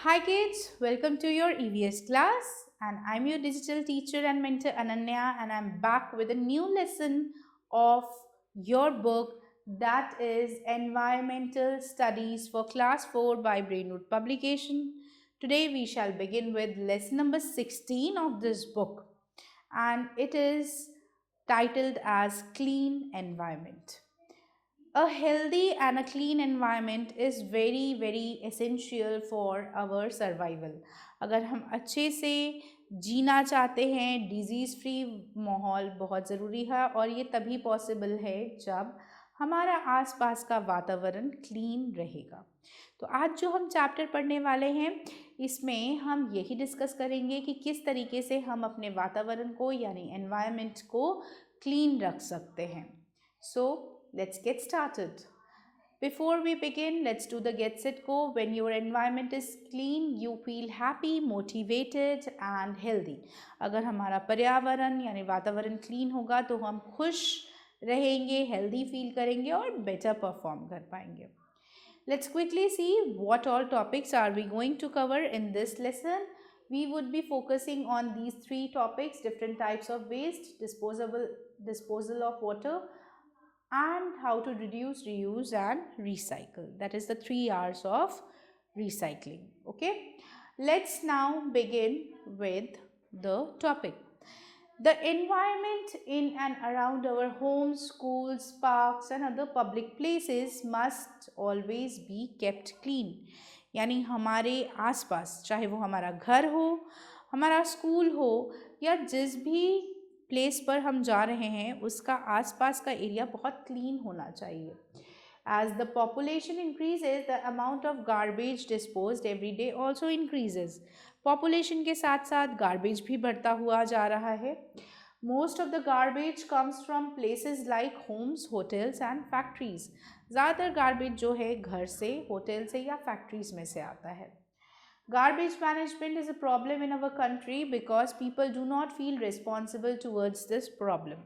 Hi kids, welcome to your EVS class and I'm your digital teacher and mentor Ananya and I'm back with a new lesson of your book that is Environmental Studies for Class 4 by Brainroot Publication. Today we shall begin with lesson number 16 of this book and it is titled as Clean Environment. A healthy and a clean environment is very essential for our survival. अगर हम अच्छे से जीना चाहते हैं, disease free माहौल बहुत ज़रूरी है और ये तभी पॉसिबल है जब हमारा आसपास का वातावरण क्लीन रहेगा। तो आज जो हम चैप्टर पढ़ने वाले हैं इसमें हम यही डिस्कस करेंगे कि किस तरीके से हम अपने वातावरण को यानी एनवायरनमेंट को क्लीन रख सकते हैं। So let's get started. Before we begin, let's do the get set go. When your environment is clean, you feel happy, motivated and healthy. अगर हमारा पर्यावरण यानी वातावरण क्लीन होगा तो हम खुश रहेंगे, हेल्दी फील करेंगे और बेटर परफॉर्म कर पाएंगे. Let's quickly see what all topics are we going to cover in this lesson. We would be focusing on these three topics: different types of waste, disposal of water, and how to reduce, reuse and recycle. That is the 3 R's of recycling. Okay, let's now begin with the topic. The environment in and around our homes, schools, parks and other public places must always be kept clean. यानी हमारे आसपास, चाहे वो हमारा घर हो, हमारा school हो या जिस भी प्लेस पर हम जा रहे हैं उसका आसपास का एरिया बहुत क्लीन होना चाहिए. As the population increases, the amount of garbage disposed every day also increases. Population के साथ साथ garbage भी बढ़ता हुआ जा रहा है. Most of the garbage comes from places like homes, hotels and factories. ज़्यादातर garbage जो है घर से, होटल से या factories में से आता है. Garbage management is a problem in our country because people do not feel responsible towards this problem.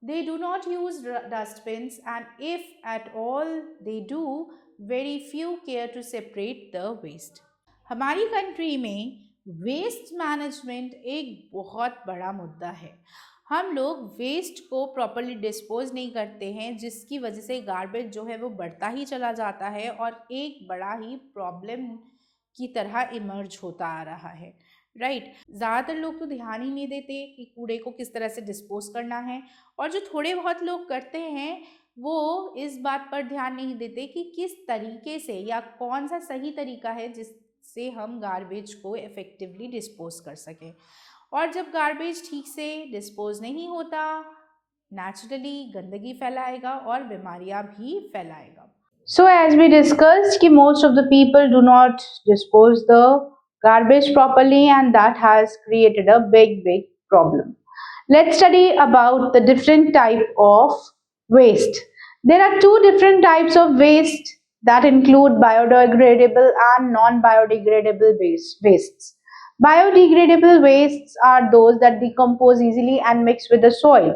They do not use dustbins and if at all they do, very few care to separate the waste. हमारी country में waste management एक बहुत बड़ा मुद्दा है. हम लोग waste को प्रॉपरली डिस्पोज नहीं करते हैं जिसकी वजह से गार्बेज जो है वो बढ़ता ही चला जाता है और एक बड़ा ही प्रॉब्लम की तरह इमर्ज होता आ रहा है. राइट, ज़्यादातर लोग तो ध्यान ही नहीं देते कि कूड़े को किस तरह से डिस्पोज करना है और जो थोड़े बहुत लोग करते हैं वो इस बात पर ध्यान नहीं देते कि किस तरीके से या कौन सा सही तरीका है जिससे हम गार्बेज को इफ़ेक्टिवली डिस्पोज कर सकें. और जब गार्बेज ठीक से डिस्पोज नहीं होता, नेचुरली गंदगी फैलाएगा और बीमारियां भी फैलाएगा. So as we discussed कि most of the people do not dispose the garbage properly and that has created a big problem. Let's study about the different type of waste. There are two different types of waste that include biodegradable and non-biodegradable wastes. Biodegradable wastes are those that decompose easily and mix with the soil.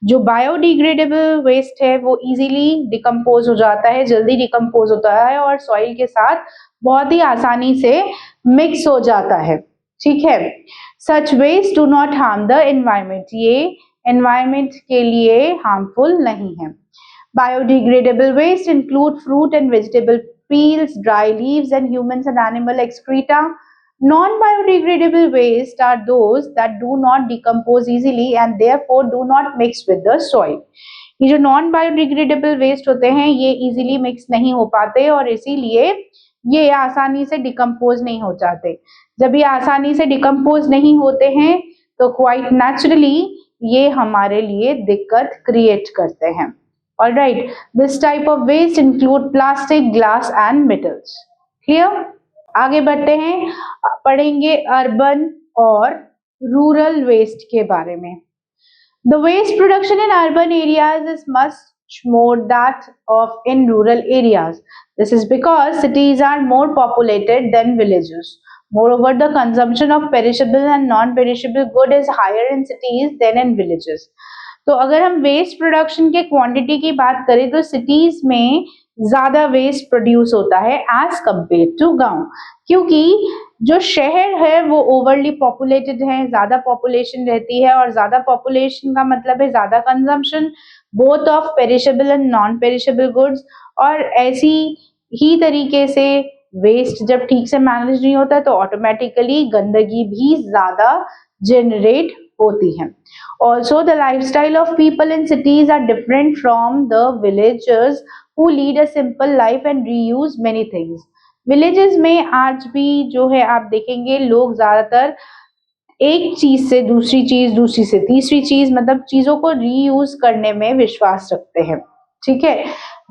जो biodegradable waste है वो easily decompose हो जाता है, जल्दी decompose होता है और सॉइल के साथ बहुत ही आसानी से मिक्स हो जाता है. ठीक है, such waste do not harm the environment. ये एनवायरमेंट के लिए हार्मफुल नहीं है. Biodegradable waste include fruit and vegetable peels, dry leaves and humans and animal excreta. Non-biodegradable waste are those that do not decompose easily and therefore do not mix with the soil. ये जो non biodegradable waste होते हैं ये easily mix नहीं हो पाते और इसीलिए ये आसानी से डिकम्पोज नहीं हो जाते. जब ये आसानी से डिकम्पोज नहीं होते हैं तो क्वाइट नेचुरली ये हमारे लिए दिक्कत क्रिएट करते हैं. Alright, this type of waste include plastic, glass and metals. Clear? आगे बढ़ते हैं, पढ़ेंगे अर्बन और रूरल वेस्ट के बारे में. The waste production in urban areas is much more that of in rural areas. This is because cities are more populated than villages. Moreover, the consumption of perishable and non-perishable good is higher in cities than in villages. तो अगर हम waste production के quantity की बात करें तो cities में ज्यादा वेस्ट प्रोड्यूस होता है एज कम्पेयर टू गांव, क्योंकि जो शहर है वो ओवरली पॉपुलेटेड है, ज्यादा पॉपुलेशन रहती है, और ज्यादा पॉपुलेशन का मतलब है ज्यादा consumption both of perishable and non perishable goods. और ऐसी ही तरीके से वेस्ट जब ठीक से मैनेज नहीं होता तो ऑटोमेटिकली गंदगी भी ज्यादा जनरेट होती है। Also the lifestyle of people in cities are different from the villagers who lead a simple life and reuse many things। Villages में आज भी जो है आप देखेंगे लोग ज्यादातर एक चीज से दूसरी चीज, दूसरी से तीसरी चीज, मतलब चीजों को रीयूज करने में विश्वास रखते हैं, ठीक है।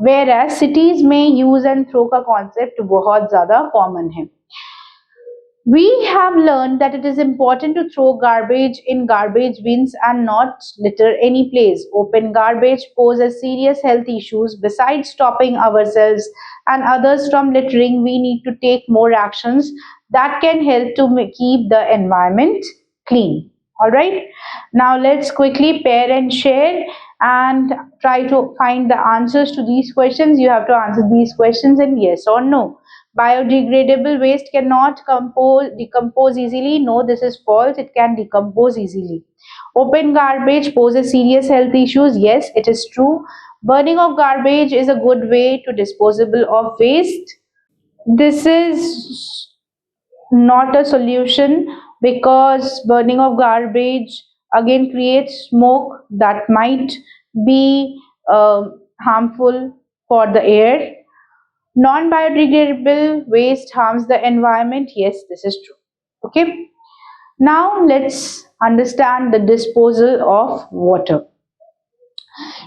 वेयर एज सिटीज में यूज एंड थ्रो का कॉन्सेप्ट बहुत ज्यादा कॉमन है। We have learned that it is important to throw garbage in garbage bins and not litter any place. Open garbage poses serious health issues. Besides stopping ourselves and others from littering, we need to take more actions that can help to keep the environment clean. All right. Now let's quickly pair and share and try to find the answers to these questions. You have to answer these questions in yes or no. Biodegradable waste cannot decompose easily. No, this is false. It can decompose easily. Open garbage poses serious health issues. Yes, it is true. Burning of garbage is a good way to disposable of waste. This is not a solution because burning of garbage again creates smoke that might be harmful for the air. Non-biodegradable waste harms the environment. Yes, this is true. Okay. Now let's understand the disposal of water.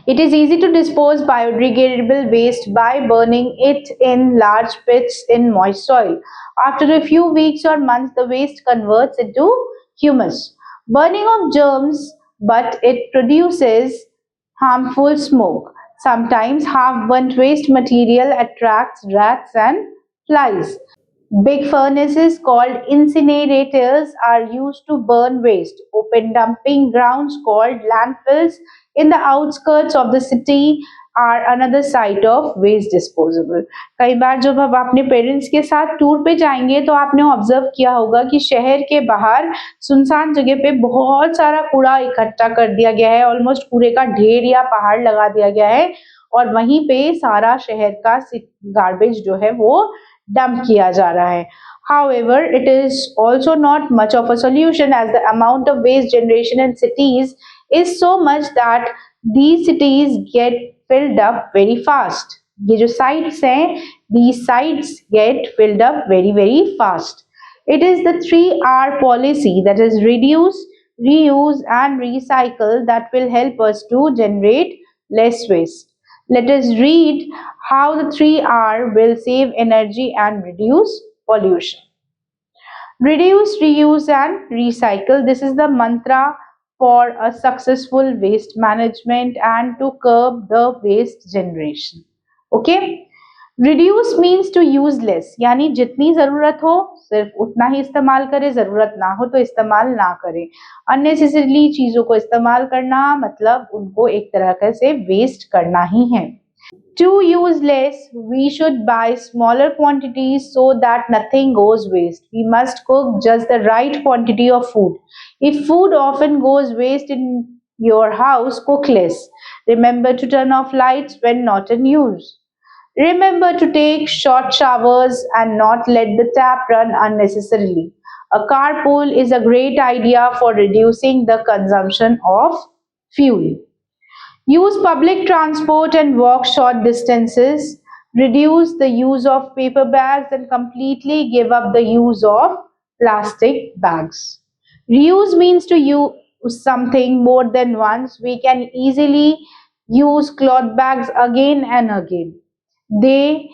It is easy to dispose biodegradable waste by burning it in large pits in moist soil. After a few weeks or months, the waste converts into humus. Burning of germs, but it produces harmful smoke. Sometimes half-burnt waste material attracts rats and flies. Big furnaces called incinerators are used to burn waste. Open dumping grounds called landfills in the outskirts of the city are another site of waste disposal। कई बार जब आप अपने parents के साथ tour पे जाएंगे तो आपने ऑब्जर्व किया होगा कि शहर के बाहर सुनसान जगह पे बहुत सारा कूड़ा इकट्ठा कर दिया गया है, ऑलमोस्ट कूड़े का ढेर या पहाड़ लगा दिया गया है, और वहीं पे सारा शहर का गार्बेज जो है वो डंप किया जा रहा है। However, it is also not much of a solution as the amount of waste generation in cities is so much that these cities get filled up very fast। ये जो sites हैं, these sites get filled up very fast। It is the 3R policy, that is reduce, reuse and recycle, that will help us to generate less waste। Let us read how the 3R will save energy and reduce pollution। Reduce, reuse and recycle. This is the mantra for a successful waste management and to curb the waste generation। Okay? Reduce means to use less, यानी जितनी जरूरत हो सिर्फ उतना ही इस्तेमाल करें, जरूरत ना हो तो इस्तेमाल ना करें। अननेसेसरीली चीजों को इस्तेमाल करना मतलब उनको एक तरह से वेस्ट करना ही है। To use less, we should buy smaller quantities so that nothing goes waste। We must cook just the right quantity of food। If food often goes waste in your house, cook less। Remember to turn off lights when not in use। Remember to take short showers and not let the tap run unnecessarily। A carpool is a great idea for reducing the consumption of fuel। Use public transport and walk short distances। Reduce the use of paper bags and completely give up the use of plastic bags। Reuse means to use something more than once। We can easily use cloth bags again and again। They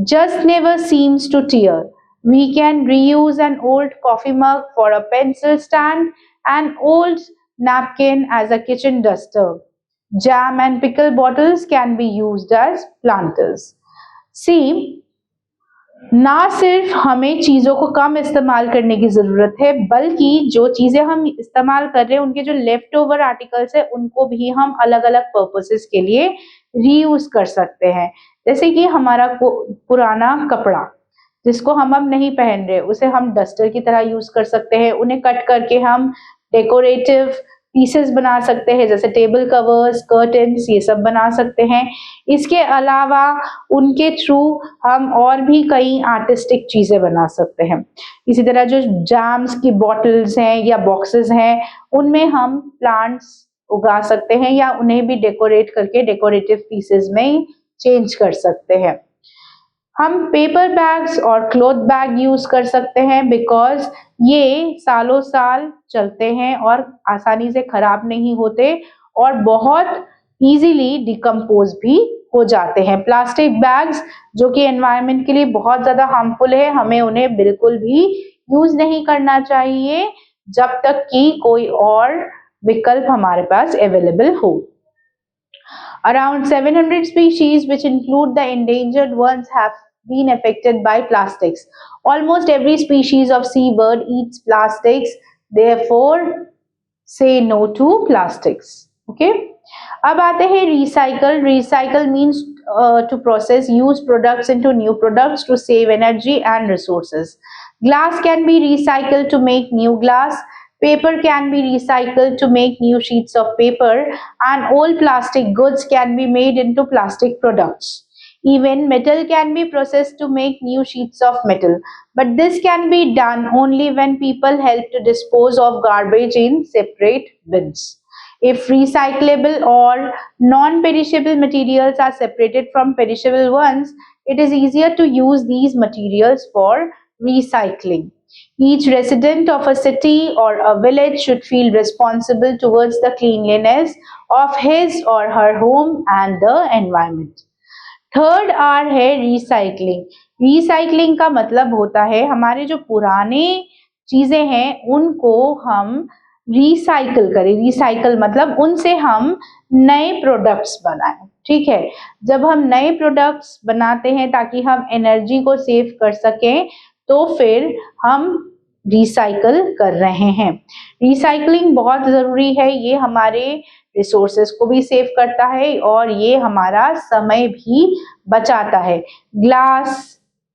just never seems to tear। We can reuse an old coffee mug for a pencil stand, an old napkin as a kitchen duster। Jam and pickle bottles can be used as planters। See, ना सिर्फ हमें चीजों को कम इस्तेमाल करने की जरूरत है, बल्कि जो चीजें हम इस्तेमाल कर रहे हैं उनके जो लेफ्ट ओवर आर्टिकल्स है उनको भी हम अलग अलग पर्पसेस के लिए रीयूज कर सकते हैं। जैसे कि हमारा पुराना कपड़ा जिसको हम अब नहीं पहन रहे, उसे हम डस्टर की तरह यूज कर सकते हैं। उन्हें कट करके हम डेकोरेटिव पीसेस बना सकते हैं, जैसे टेबल कवर्स, कर्टन्स, ये सब बना सकते हैं। इसके अलावा उनके थ्रू हम और भी कई आर्टिस्टिक चीजें बना सकते हैं। इसी तरह जो जैम्स की बॉटल्स हैं या बॉक्सेस हैं, उनमें हम प्लांट्स उगा सकते हैं या उन्हें भी डेकोरेट करके डेकोरेटिव पीसेस में चेंज कर सकते हैं। हम पेपर बैग्स और क्लॉथ बैग यूज कर सकते हैं, बिकॉज ये सालों साल चलते हैं और आसानी से खराब नहीं होते और बहुत इजीली डिकम्पोज भी हो जाते हैं। प्लास्टिक बैग्स जो कि एनवायरनमेंट के लिए बहुत ज्यादा हार्मफुल है, हमें उन्हें बिल्कुल भी यूज नहीं करना चाहिए जब तक कि कोई और विकल्प हमारे पास अवेलेबल हो। Around 700 species, which include the endangered ones, have been affected by plastics. Almost every species of seabird eats plastics. Therefore, say no to plastics. Okay. अब आते हैं recycle. Recycle means to process used products into new products to save energy and resources. Glass can be recycled to make new glass. Paper can be recycled to make new sheets of paper, and old plastic goods can be made into plastic products. Even metal can be processed to make new sheets of metal, but this can be done only when people help to dispose of garbage in separate bins. If recyclable or non-perishable materials are separated from perishable ones, it is easier to use these materials for recycling. Each resident of a city or a village should feel responsible towards the cleanliness of his or her home and the environment. Third R है recycling. Recycling का मतलब होता है हमारे जो पुराने चीजें हैं उनको हम रिसाइकल करें। रिसाइकल मतलब उनसे हम नए प्रोडक्ट्स बनाएं। ठीक है, जब हम नए प्रोडक्ट्स बनाते हैं ताकि हम एनर्जी को सेव कर सकें, तो फिर हम रिसाइकल कर रहे हैं। रिसाइकलिंग बहुत जरूरी है, ये हमारे रिसोर्सेस को भी सेव करता है और ये हमारा समय भी बचाता है। ग्लास,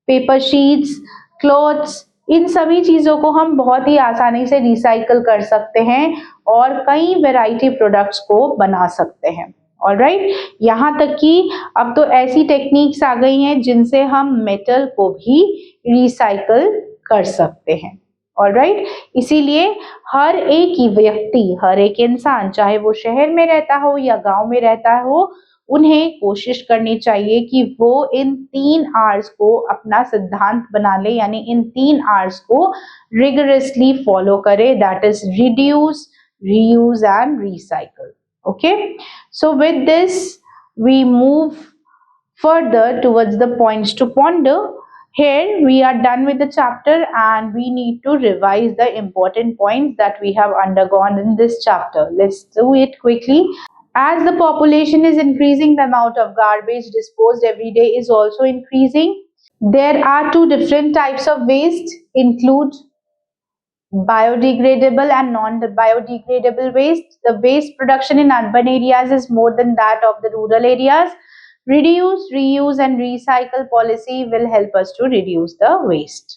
पेपर शीट्स, क्लॉथ्स, इन सभी चीजों को हम बहुत ही आसानी से रिसाइकल कर सकते हैं और कई वैरायटी प्रोडक्ट्स को बना सकते हैं। ऑलराइट, यहाँ तक कि अब तो ऐसी टेक्निक्स आ गई हैं जिनसे हम मेटल को भी रिसाइकल कर सकते हैं। ऑलराइट, इसीलिए हर एक व्यक्ति, हर एक इंसान, चाहे वो शहर में रहता हो या गांव में रहता हो, उन्हें कोशिश करनी चाहिए कि वो इन 3 आर्स को अपना सिद्धांत बना ले, यानी इन 3 आर्स को रिगरसली फॉलो करे, that is reduce, reuse and recycle. Okay, so with this we move further towards the points to ponder. Here we are done with the chapter and we need to revise the important points that we have undergone in this chapter. Let's do it quickly. As the population is increasing, the amount of garbage disposed every day is also increasing. There are 2 different types of waste, include biodegradable and non-biodegradable waste. The waste production in urban areas is more than that of the rural areas. Reduce, reuse and recycle policy will help us to reduce the waste.